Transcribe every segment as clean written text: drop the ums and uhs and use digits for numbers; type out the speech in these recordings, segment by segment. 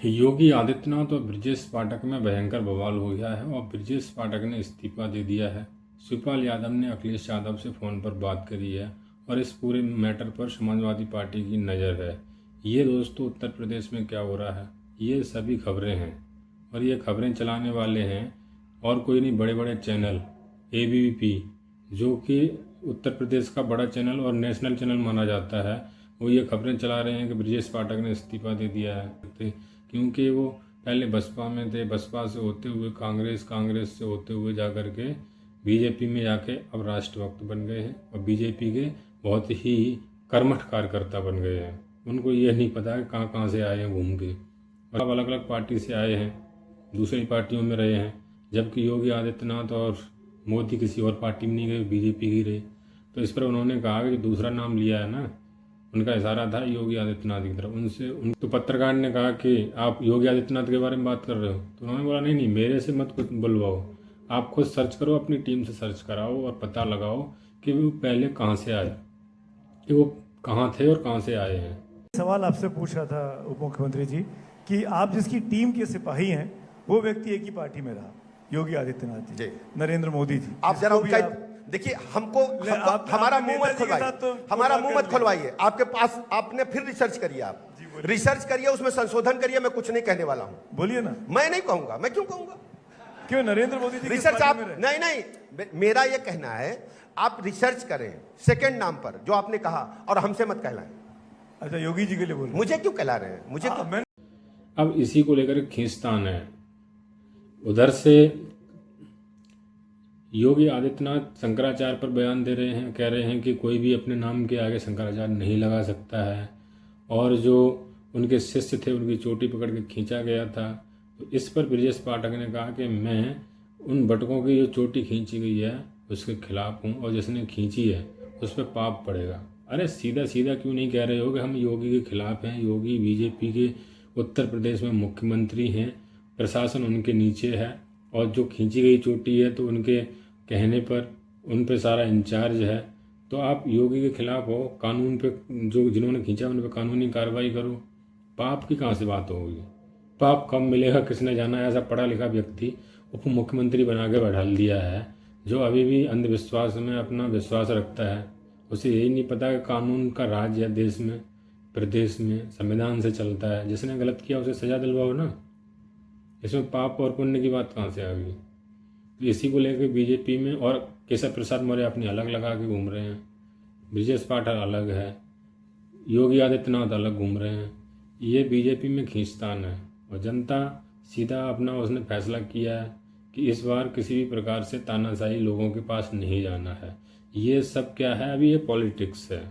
योगी आदित्यनाथ और ब्रजेश पाठक में भयंकर बवाल हो गया है और ब्रजेश पाठक ने इस्तीफा दे दिया है। शिवपाल यादव ने अखिलेश यादव से फ़ोन पर बात करी है और इस पूरे मैटर पर समाजवादी पार्टी की नज़र है। ये दोस्तों उत्तर प्रदेश में क्या हो रहा है, ये सभी खबरें हैं और ये खबरें चलाने वाले हैं और कोई नहीं, बड़े बड़े चैनल ABP जो कि उत्तर प्रदेश का बड़ा चैनल और नेशनल चैनल माना जाता है, वो ये खबरें चला रहे हैं कि ब्रजेश पाठक ने इस्तीफा दे दिया है क्योंकि वो पहले बसपा में थे, बसपा से होते हुए कांग्रेस, कांग्रेस से होते हुए जाकर के बीजेपी में जाके अब राष्ट्रभक्त बन गए हैं और बीजेपी के बहुत ही कर्मठ कार्यकर्ता बन गए हैं। उनको ये नहीं पता कि कहाँ कहाँ से आए हैं घूम के, और अब अलग अलग पार्टी से आए हैं, दूसरी पार्टियों में रहे हैं, जबकि योगी आदित्यनाथ और मोदी किसी और पार्टी में नहीं गए, बीजेपी ही रहे। तो इस पर उन्होंने कहा कि दूसरा नाम लिया है ना, उनका इशारा था योगी आदित्यनाथ की तरफ। तो पत्रकार ने कहा कि आप योगी आदित्यनाथ के बारे में बात कर रहे हो, तो उन्होंने बोला नहीं नहीं, मेरे से मत कुछ बुलवाओ, आप खुद सर्च करो, अपनी टीम से सर्च कराओ और पता लगाओ कि वो पहले कहाँ से आए, कि वो कहाँ थे और कहाँ से आए हैं। सवाल आपसे पूछ रहा था उप मुख्यमंत्री जी कि आप जिसकी टीम के सिपाही हैं वो व्यक्ति एक ही पार्टी में रहा, योगी आदित्यनाथ जी, नरेंद्र मोदी जी। आप जरा उनका देखिए, हमको हमारा मुंह मत खुलवाइए, हमारा मुंह मत खुलवाइए। आपके पास आपने फिर रिसर्च करिए, आप रिसर्च करिए, उसमें संशोधन करिए। मैं कुछ नहीं कहने वाला हूँ। बोलिए ना। मैं नहीं कहूंगा, मैं क्यों कहूंगा? क्यों? नरेंद्र मोदी जी रिसर्च आप नहीं, मेरा ये कहना है आप रिसर्च करें सेकंड नाम पर जो आपने कहा, और हमसे मत कहलाएं। अच्छा, योगी जी के लिए बोल, मुझे क्यों कहला रहे हैं? मुझे अब इसी को लेकर खींचतान है। उधर से योगी आदित्यनाथ शंकराचार्य पर बयान दे रहे हैं, कह रहे हैं कि कोई भी अपने नाम के आगे शंकराचार्य नहीं लगा सकता है, और जो उनके शिष्य थे उनकी चोटी पकड़ के खींचा गया था। तो इस पर ब्रजेश पाठक ने कहा कि मैं उन बटकों की जो चोटी खींची गई है उसके खिलाफ हूँ और जिसने खींची है उस पर पाप पड़ेगा। अरे सीधा सीधा क्यों नहीं कह रहे हो कि हम योगी के खिलाफ हैं? योगी बीजेपी के उत्तर प्रदेश में मुख्यमंत्री हैं, प्रशासन उनके नीचे है, और जो खींची गई चोटी है तो उनके कहने पर उन पे सारा इंचार्ज है। तो आप योगी के खिलाफ हो, कानून पे जो जिन्होंने खींचा उन पे कानूनी कार्रवाई करो। पाप की कहाँ से बात होगी? पाप कब मिलेगा? किसने जाना? ऐसा पढ़ा लिखा व्यक्ति उप मुख्यमंत्री बना के बैठा दिया है जो अभी भी अंधविश्वास में अपना विश्वास रखता है। उसे यही नहीं पता कि कानून का राज है देश में, प्रदेश में संविधान से चलता है। जिसने गलत किया उसे सजा दिलवाओ ना। इसमें पाप और पुण्य की बात कहाँ से आ गई? तो इसी को लेकर बीजेपी में और केशव प्रसाद मौर्य अपनी अलग लगा के घूम रहे हैं, ब्रजेश पाठक अलग है, योगी आदित्यनाथ अलग घूम रहे हैं। ये बीजेपी में खींचतान है और जनता सीधा अपना उसने फैसला किया है कि इस बार किसी भी प्रकार से तानाशाही लोगों के पास नहीं जाना है। ये सब क्या है? अभी ये पॉलिटिक्स है।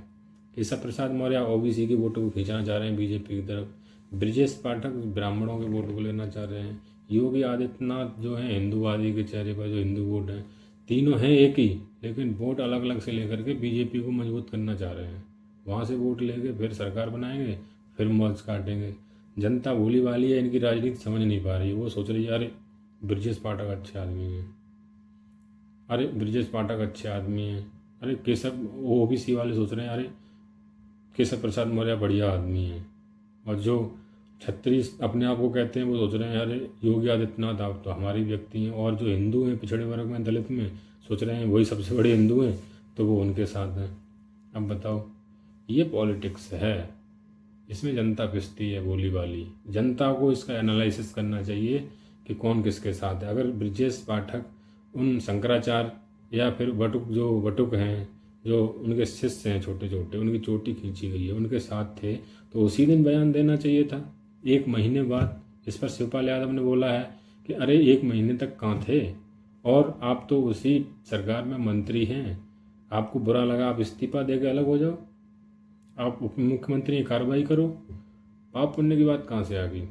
केशव प्रसाद मौर्य OBC के वोटों को खींचना चाह रहे हैं बीजेपी की तरफ, ब्रजेश पाठक ब्राह्मणों के वोट को लेना चाह रहे हैं, योगी आदित्यनाथ जो है हिंदूवादी के चेहरे पर जो हिंदू वोट है, तीनों हैं एक ही, लेकिन वोट अलग अलग से लेकर के बीजेपी को मजबूत करना चाह रहे हैं। वहाँ से वोट लेके फिर सरकार बनाएंगे, फिर मौज काटेंगे। जनता भोली वाली है, इनकी राजनीति समझ नहीं पा रही है। वो सोच रही है अरे ब्रजेश पाठक अच्छे आदमी हैं, अरे ब्रजेश पाठक अच्छे आदमी हैं, अरे केशव OBC वाले सोच रहे हैं अरे केशव प्रसाद मौर्य बढ़िया आदमी हैं, और जो छत्तीस अपने आप को कहते हैं वो सोच रहे हैं अरे योगी आदित्यनाथ आप तो हमारी व्यक्ति हैं, और जो हिंदू हैं पिछड़े वर्ग में दलित में सोच रहे हैं वही सबसे बड़े हिंदू हैं, तो वो उनके साथ हैं। अब बताओ, ये पॉलिटिक्स है, इसमें जनता पिसती है भोली वाली। जनता को इसका एनालिसिस करना चाहिए कि कौन किसके साथ है। अगर ब्रजेश पाठक उन शंकराचार्य या फिर बटुक हैं जो उनके शिष्य हैं छोटे छोटे, उनकी चोटी खींची गई है, उनके साथ थे तो उसी दिन बयान देना चाहिए था, 1 महीने बाद। इस पर शिवपाल यादव ने बोला है कि अरे 1 महीने तक कहाँ थे, और आप तो उसी सरकार में मंत्री हैं, आपको बुरा लगा आप इस्तीफा दे के अलग हो जाओ, आप उप मुख्यमंत्री कार्रवाई करो। पाप पुण्य की बात कहाँ से आ गई?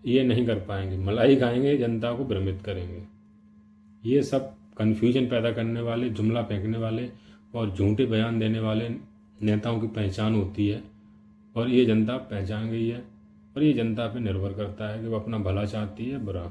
ये नहीं कर पाएंगे, मलाई खाएंगे, जनता को भ्रमित करेंगे। ये सब कन्फ्यूजन पैदा करने वाले, जुमला फेंकने वाले और झूठे बयान देने वाले नेताओं की पहचान होती है, और ये जनता पहचान गई है, और ये जनता पे निर्भर करता है कि वो अपना भला चाहती है बुरा।